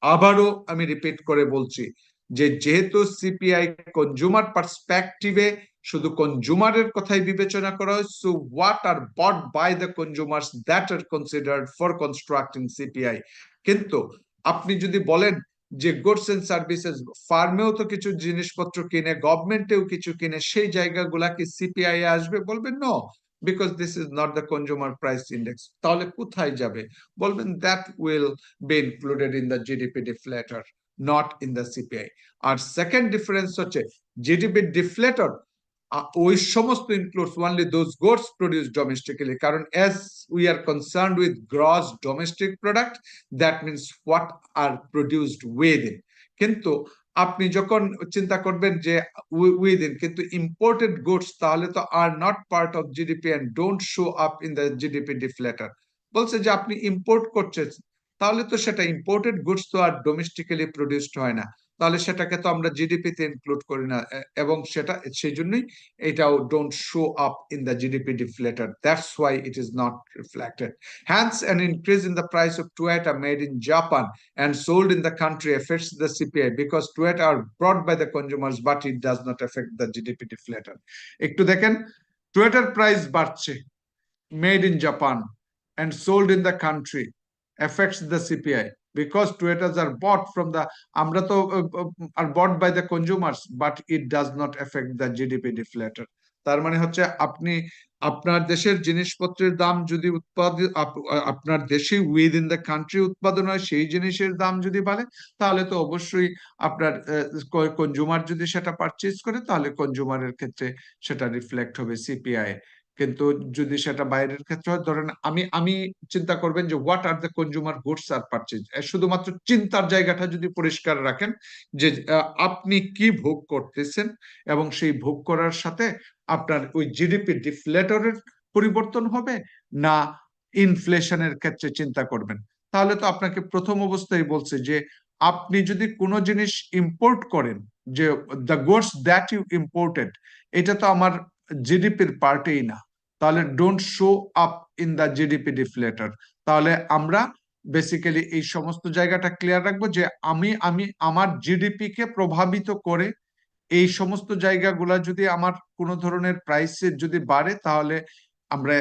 আবারও আমি রিপিট করে বলছি, যে যেহেতু সিপিআই কনজিউমার পার্সপেক্টিভে শুধু কনজিউমারের কথাই বিবেচনা করা হয়, so what are bought by the consumers that are considered for constructing CPI. কিন্তু আপনি যদি বলেন যে গুডস এন্ড সার্ভিসেস, ফার্মেও তো কিছু জিনিসপত্র কিনে, গভর্নমেন্টেও কিছু কিনে, সেই জায়গাগুলা কি সিপিআই এ আসবে? বলবেন no, because this is not the consumer price index. তাহলে কোথায় যাবে? বলবেন that will be included in the GDP deflator, not in the CPI. আর সেকেন্ড ডিফারেন্স হচ্ছে জিডিপি ডিফলেটর ওই সমস্ত includes only those goods produce domestically, কারণ as we are concerned with gross domestic product, that means what are produced within. কিন্তু আপনি যখন চিন্তা করবেন যে উইদিন কিন্তু ইম্পোর্টেড গুডস, তাহলে তো আর not part of GDP and don't show up in the GDP deflator. বলছে যে আপনি ইম্পোর্ট করছেন, তাহলে তো সেটা ইম্পোর্টেড গুডস তো আর ডোমেস্টিক্যালি প্রডিউসড হয় না, তাহলে সেটাকে তো আমরা জিডিপিতে ইনক্লুড করি না, এবং সেটা সেই জন্যই এটাও don't show up in the GDP deflator. That's why it is not reflected. Hence, an increase in the price of toyota made in Japan and sold in the country affects the CPI because toyota are bought by the consumers, but it does not affect the GDP deflator. একটু দেখেন, টয়োটার প্রাইস বাড়ছে, made in Japan and sold in the country affects the CPI because Toyotas are bought from the আমরা তো are bought by the consumers, but it does not affect the GDP deflator. তার মানে হচ্ছে আপনি আপনার দেশের জিনিসপত্রের দাম যদি আপনার দেশে উইদিন দ্য কান্ট্রি উৎপাদন হয়, সেই জিনিসের দাম যদি বাড়ে, তাহলে তো অবশ্যই আপনার কনজিউমার যদি সেটা পারচেজ করে, তাহলে কনজিউমারের ক্ষেত্রে সেটা রিফ্লেক্ট হবে সিপিআই। কিন্তু যদি সেটা বাইরের ক্ষেত্রে হয়, ধরেন আমি আমি চিন্তা করবেন যে what are the consumer goods are purchase, শুধুমাত্র চিন্তার জায়গাটা যদি পরিষ্কার রাখেন যে আপনি কি ভোগ করতেছেন, এবং সেই ভোগ করার সাথে আপনার ওই জিডিপি ডিফলেটরের পরিবর্তন হবে না ইনফ্লেশনের ক্ষেত্রে চিন্তা করবেন, তাহলে তো আপনাকে প্রথম অবস্থায় বলছে যে আপনি যদি কোনো জিনিস ইম্পোর্ট করেন, যে the goods that you imported, এটা তো আমার জিডিপির পার্টেই না, তাহলে don't show up in the GDP deflator. তাহলে আমরা বেসিক্যালি এই সমস্ত জায়গাটা ক্লিয়ার রাখবো যে আমি আমি আমার জিডিপি কে প্রভাবিত করে এই সমস্ত জায়গাগুলা যদি আমার কোনো ধরনের প্রাইসে যদি বাড়ে, তাহলে আমরা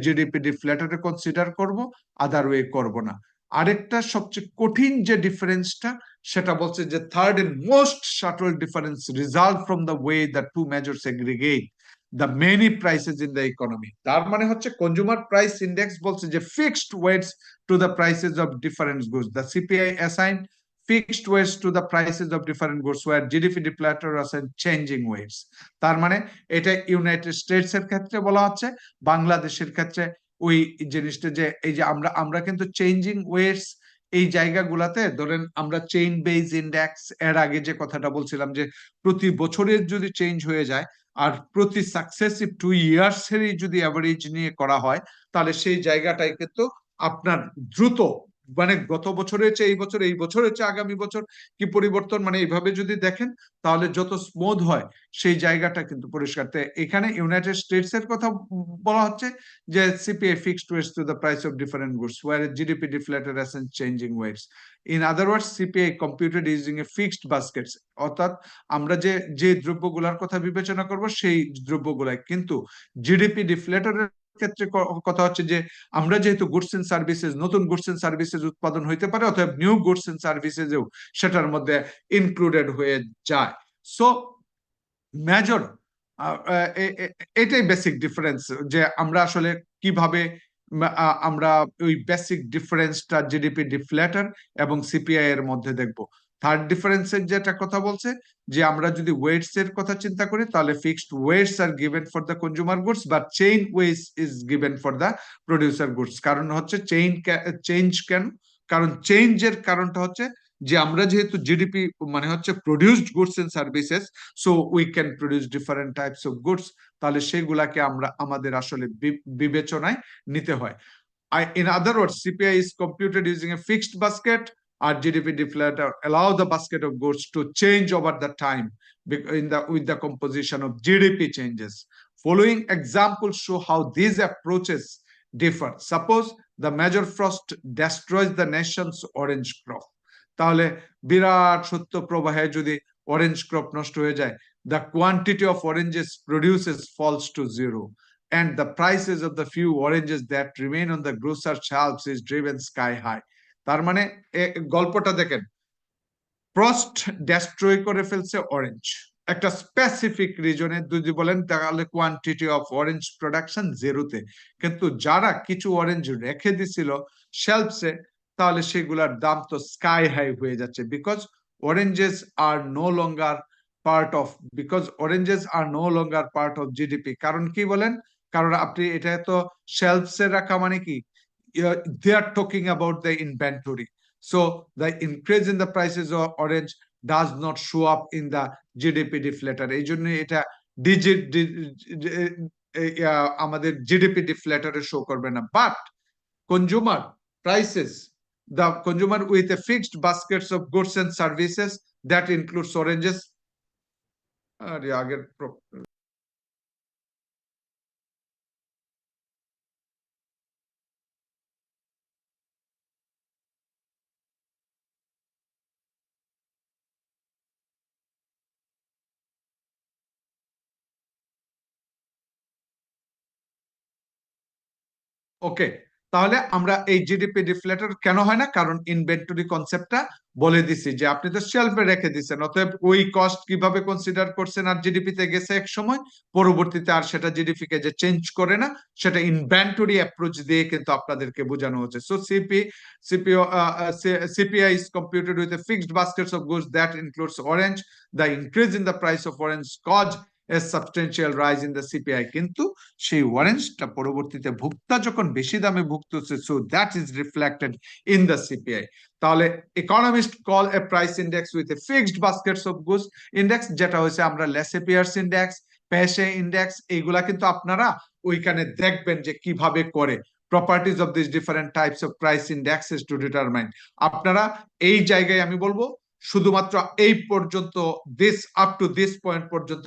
জিডিপি ডিফলেটরে কনসিডার করব, আদার ওয়ে করব না। আরেকটা সবচেয়ে কঠিন যে ডিফারেন্সটা, সেটা বলছে যে third and most subtle difference result from the way the two measures aggregate the many prices in the economy. তার মানে হচ্ছে কনজিউমার প্রাইস ইন্ডেক্স বলছে যে fixed weights to the prices of different goods, the CPI assign fixed weights to the prices of different goods, where GDP deflator assign changing weights. তার মানে এটা ইউনাইটেড স্টেটস এর ক্ষেত্রে বলা হচ্ছে, বাংলাদেশের ক্ষেত্রে ওই জিনিসটা যে এই যে আমরা আমরা কিন্তু চেঞ্জিং ওয়েটস এই জায়গাগুলাতে, ধরেন আমরা চেইন বেজ ইন্ডেক্স এর আগে যে কথাটা বলছিলাম যে প্রতি বছরের যদি চেঞ্জ হয়ে যায় আর প্রতি সাকসেসিভ 2 ইয়ার্স এরই যদি অ্যাভারেজ নিয়ে করা হয়, তাহলে সেই জায়গাটাই কিন্তু আপনার দ্রুত, মানে গত বছরের চেয়ে এই বছর, এই বছরের চেয়ে আগামী বছর কি পরিবর্তন, মানে এইভাবে যদি দেখেন তাহলে যত স্মুথ হয় সেই জায়গাটা কিন্তু পরিষ্কার। এখানে ইউনাইটেড স্টেটস এর কথা বলা হচ্ছে যে CPI fixed weights to the price of different goods, where GDP deflated and changing weights. In other words, CPI computed using a fixed baskets, অর্থাৎ আমরা যে যে দ্রব্যগুলোর কথা বিবেচনা করব সেই দ্রব্যগুলাই, কিন্তু জিডিপি ডিফলেটরের ক্ষেত্রে কথা হচ্ছে যে আমরা যেহেতু গুডস এন্ড সার্ভিসেস, নতুন গুডস এন্ড সার্ভিসেস উৎপাদন হইতে পারে, অথবা নিউ গুডস এন্ড সার্ভিসেসও সেটার মধ্যে ইনক্লুডেড হয়ে যায়। সো মেজর এটাই বেসিক ডিফারেন্স, যে আমরা আসলে কিভাবে আমরা ওই বেসিক ডিফারেন্সটা জিডিপি ডিফলেটর এবং সিপিআই এর মধ্যে দেখব। থার্ড ডিফারেন্সের যেটা কথা বলছে যে আমরা যদি ওয়েটস এর কথা চিন্তা করি, তাহলে fixed weights are given for the consumer goods, but chain weights is given for the producer goods. কারণ হচ্ছে চেঞ্জ কেন? কারণ চেঞ্জের কারণটা হচ্ছে যে আমরা যেহেতু জিডিপি মানে হচ্ছে produced goods and services, so we can produce different types of goods, তাহলে সেগুলাকে আমরা আমাদের আসলে বিবেচনায় নিতে হয়। In other words, CPI is computed using a fixed basket, or GDP deflator allow the basket of goods to change over the time with the composition of GDP changes. Following examples show how these approaches differ. Suppose the major frost destroys the nation's orange crop. তাহলে বিরাট সত্য প্রবাহে যদি অরেঞ্জ ক্রপ নষ্ট হয়ে যায়, the quantity of oranges produces falls to zero, and the prices of the few oranges that remain on the grocer's shelves is driven sky high. তার মানে গল্পটা দেখেন, ফ্রস্ট ডেস্ট্রয় করে ফেলছে অরেঞ্জ একটা স্পেসিফিক রিজনে, যদি বলেন তাহলে কোয়ান্টিটি অফ অরেঞ্জ প্রোডাকশন জিরোতে, কিন্তু যারা কিছু অরেঞ্জ রেখে দিছিল শেলফসে, তাহলে সেগুলোর দাম তো স্কাই হাই হয়ে যাচ্ছে, because oranges are no longer part of, because oranges are no longer part of GDP. কারণ কি বলেন, কারণ আপনি এটা তো শেলফসে রাখা মানে কি, they are talking about the inventory, so the increase in the prices of orange does not show up in the GDP deflator। এই জন্য এটা ডিজিট আমাদের জিডিপি ডিফ্লেটারে শো করবে না। But consumer prices, the consumer with a fixed baskets of goods and services that includes oranges, আরে আগের ওকে, তাহলে আমরা এই জিডিপি ডিফ্লেটর কেন হয় না, কারণ ইনভেন্টরি কনসেপ্টটা বলে দিছি যে আপনি তো শেলফে রেখে দিচ্ছেন, অতএব ওই কস্ট কিভাবে কনসিডার করছেন আর জিডিপিতে গেছে এক সময়, পরবর্তীতে আর সেটা জিডিপি কে যে চেঞ্জ করে না, সেটা ইনভেন্টরি অ্যাপ্রোচ দিয়ে কিন্তু আপনাদেরকে বোঝানো হচ্ছে। So CPI is computed with a fixed baskets of goods that includes orange, the increase in the price of orange cause a substantial rise in the CPI, কিন্তু সেই অরেঞ্জটা পরবর্তীতে ভোক্তা যখন বেশি দামে ভুগতেছে, so that is reflected in the CPI. তাহলে economist call a price index with a fixed baskets of goods index, যেটা হচ্ছে আমরা লেসেপিয়ার্স ইন্ডেক্স, পেশে ইন্ডেক্স, এইগুলা কিন্তু আপনারা ওইখানে দেখবেন যে কিভাবে করে properties of these different types of price indexes to determine। আপনারা এই জায়গায় আমি বলবো শুধুমাত্র এই পর্যন্ত, this up to this point পর্যন্ত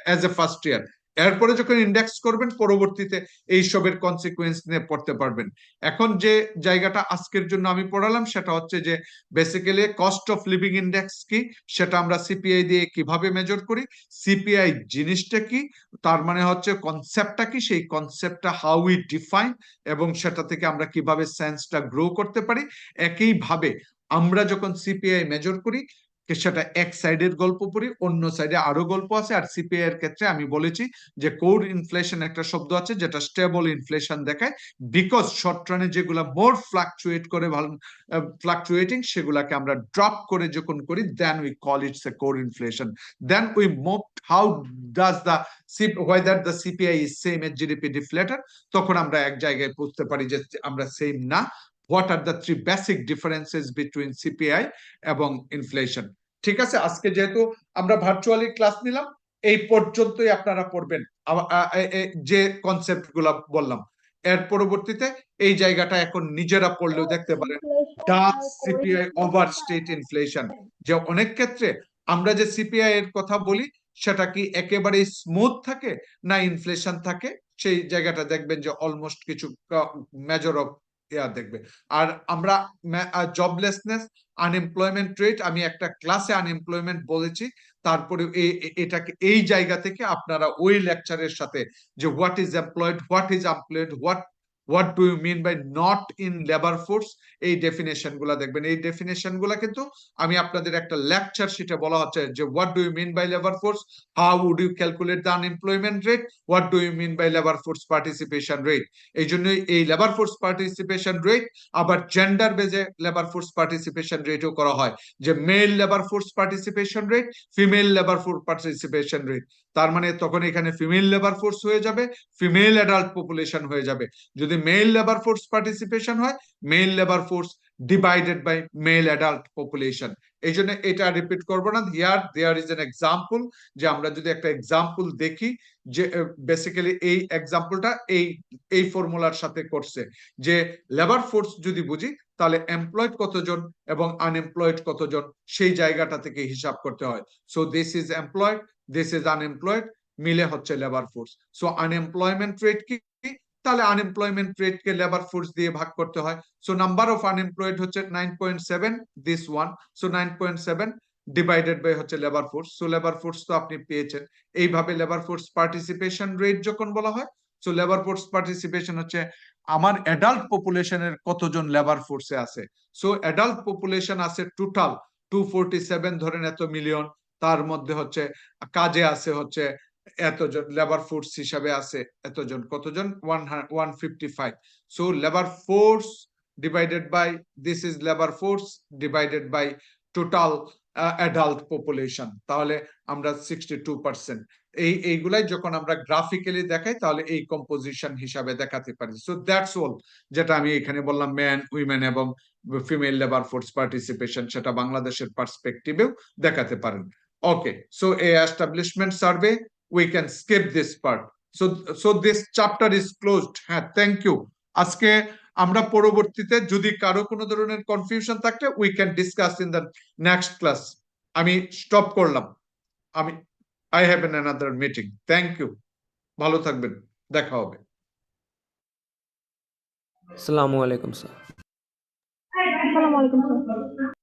অ্যাজ এ ফার্স্ট ইয়ার, এরপরে যখন ইন্ডেক্স করবেন পরবর্তীতে এই সবের কনসিকুয়েন্স নিয়ে পড়তে পারবেন। এখন যে জায়গাটা আজকের জন্য আমি পড়ালাম সেটা হচ্ছে যে basically cost of living index কি, সেটা আমরা সিপিআই দিয়ে কিভাবে মেজর করি, সিপিআই জিনিসটা কি, তার মানে হচ্ছে কনসেপ্টটা কি, সেই কনসেপ্টটা হাউ উই ডিফাইন, এবং সেটা থেকে আমরা কিভাবে সেন্সটা গ্রো করতে পারি। একইভাবে আমরা যখন সিপিআই মেজর করি সেটা এক সাইডের গল্প পড়ি, অন্য সাইডে আরো গল্প আছে। আর সিপিআই এর ক্ষেত্রে আমি বলেছি যে কোর ইনফ্লেশন একটা শব্দ আছে যেটা স্টেবল ইনফ্লেশন দেখায়, বিকজ শর্ট রানে যেগুলা মোর ফ্লাকচুয়েট করে, ভালো ফ্লাকচুয়েটিং, সেগুলাকে আমরা ড্রপ করে যখন করি, then we call its a core inflation. Then we move how does the whether the CPI is same as GDP deflator, তখন আমরা এক জায়গায় বুঝতে পারি যে আমরা সেম না। What are the three basic differences between CPI এবং ইনফ্লেশন। ঠিক আছে, আজকে যেহেতু আমরা ভার্চুয়ালি ক্লাস নিলাম, এই পর্যন্তই আপনারা পড়বেন যে কনসেপ্ট গুলা বললাম। এর পরবর্তীতে এই জায়গাটা এখন নিজেরা পড়লেও দেখতে পারেন, ডাজ সিপিআই ওভারস্টেট ইনফ্লেশন, যে অনেক ক্ষেত্রে আমরা যে সিপিআই এর কথা বলি সেটা কি একেবারে স্মুথ থাকে না ইনফ্লেশন থাকে, সেই জায়গাটা দেখবেন যে অলমোস্ট কিছু মেজর অফ দেখবে। আর আমরা জবলেসনেস, আনএমপ্লয়মেন্ট রেট, আমি একটা ক্লাসে আনএমপ্লয়মেন্ট বলেছি, তারপরে এটাকে এই জায়গা থেকে আপনারা ওই লেকচারের সাথে যে what is employed, what is unemployed, what do you mean by not in labour force, এই ডেফিনেশন গুলা দেখবেন। এই ডেফিনেশন গুলা কিন্তু আমি আপনাদের একটা লেকচার শিটে বলা হচ্ছে যে what do you mean by labour force, how would you calculate the unemployment rate, what do you mean by labour force participation rate. এই জন্যই এই লেবার ফোর্স পার্টিসিপেশন রেট আবার জেন্ডার বেজে লেবার ফোর্স পার্টিসিপেশন রেটও করা হয়, যে male labour force participation rate, female labour force participation rate. তার মানে তখন এখানে ফিমেল লেবার ফোর্স হয়ে যাবে, ফিমেল অ্যাডাল্ট পপুলেশন হয়ে যাবে। যদি মেল লেবার ফোর্স পার্টিসিপেশন হয়, male labour force divided by male adult population. এই জন্য এটা রিপিট করবো না। Here there is an example, যে আমরা যদি একটা এক্সাম্পল দেখি, যে বেসিক্যালি এই এক্সাম্পলটা এই ফর্মুলার সাথে করছে, যে লেবার ফোর্স যদি বুঝি তাহলে এমপ্লয়েড কতজন এবং আনএমপ্লয়েড কতজন, সেই জায়গাটা থেকে হিসাব করতে হয়। So this is employed, this is unemployed, মিলে হচ্ছে labour force. So unemployment rate কি, তাহলে আনএমপ্লয়মেন্ট রেট কে লেবার ফোর্স দিয়ে ভাগ করতে হয়। সো নাম্বার অফ আনএমপ্লয়েড হচ্ছে 9.7, this one, so 9.7 divided by হচ্ছে labour force. So labour force তো আপনি পেয়েছেন। এইভাবে লেবার ফোর্স পার্টিসিপেশন রেট যখন বলা হয়, সো লেবার ফোর্স পার্টিসিপেশন হচ্ছে আমার অ্যাডাল্ট পপুলেশনের কতজন লেবার ফোর্সে আছে। সো অ্যাডাল্ট পপুলেশন আছে টোটাল 247 ধরেন এত মিলিয়ন, তার মধ্যে হচ্ছে কাজে আছে হচ্ছে এতজন, লেবার ফোর্স হিসাবে আছে এতজন, কতজন 155। So labour force divided by this is labour force divided by total adult population, তাহলে আমরা 62%। এইগুলাই যখন আমরা গ্রাফিক্যালি দেখাই তাহলে এই কম্পোজিশন হিসাবে দেখাতে পারি। সো দ্যাটস অল, যেটা আমি এখানে বললাম ম্যান উইমেন এবং ফিমেল লেবার ফোর্স পার্টিসিপেশন, সেটা বাংলাদেশের পার্সপেক্টিভেও দেখাতে পারেন। ওকে, সো এই establishment survey we can skip this part. So this chapter is closed. হ্যাঁ, থ্যাংক ইউ। আজকে আমরা পরবর্তীতে যদি কারো কোনো ধরনের কনফিউশন থাকে we can discuss in the next class. আমি স্টপ করলাম, আমি I have another meeting. Thank you. ভালো থাকবেন, দেখা হবে। আসসালামু আলাইকুম স্যার। আসসালামু আলাইকুম স্যার।